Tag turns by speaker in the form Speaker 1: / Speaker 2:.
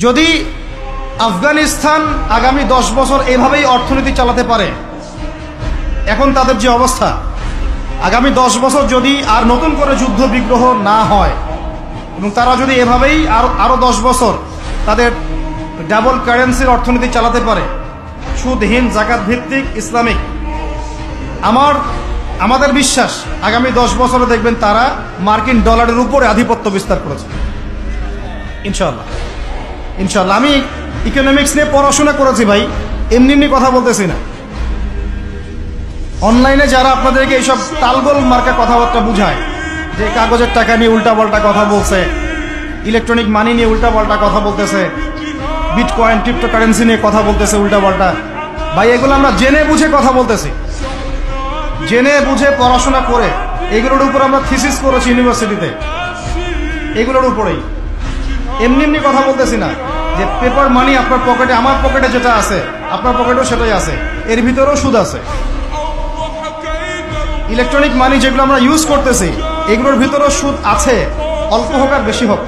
Speaker 1: যদি আফগানিস্তান আগামী 10 বছর এভাবেই অর্থনীতি চালাতে পারে, এখন তাদের যে অবস্থা, আগামী 10 বছর যদি আর নতুন করে যুদ্ধ বিগ্রহ না হয় এবং তারা যদি এভাবেই আরো 10 বছর তাদের ডাবল কারেন্সির অর্থনীতি চালাতে পারে, সুদহীন জাকাত ভিত্তিক ইসলামিক, আমাদের বিশ্বাস আগামী 10 বছরে দেখবেন তারা মার্কিন ডলারের উপরে আধিপত্য বিস্তার করেছে ইনশাআল্লাহ। ইনশাআল্লাহ। আমি ইকোনমিক্স নিয়ে পড়াশোনা করেছি ভাই, এমনি এমনি কথা বলতেছি না। অনলাইনে যারা আপনাদেরকে এইসব তালগোল মার্কা কথাবার্তা বুঝায়, যে কাগজের টাকা নিয়ে উল্টাপাল্টা কথা বলছে, ইলেকট্রনিক মানি নিয়ে উল্টাপাল্টা কথা বলতেছে, বিটকয়েন ক্রিপ্টোকারেন্সি নিয়ে কথা বলতেছে উল্টাপাল্টা, ভাই এগুলো আমরা জেনে বুঝে কথা বলতেছি, জেনে বুঝে পড়াশোনা করে এগুলোর উপর আমরা থিসিস করেছি ইউনিভার্সিটিতে, এগুলোর উপরেই। এমনি এমনি কথা বলতেছি না যে পেপার মানি আপনার পকেটে, আমার পকেটে যেটা আছে আপনার পকেটেও সেটাই আছে, এর ভিতরেও সুদ আছে। ইলেকট্রনিক মানি যেগুলো আমরা ইউজ করতেছি এগুলোর ভিতরেও সুদ আছে, অল্প হোক আর বেশি হোক।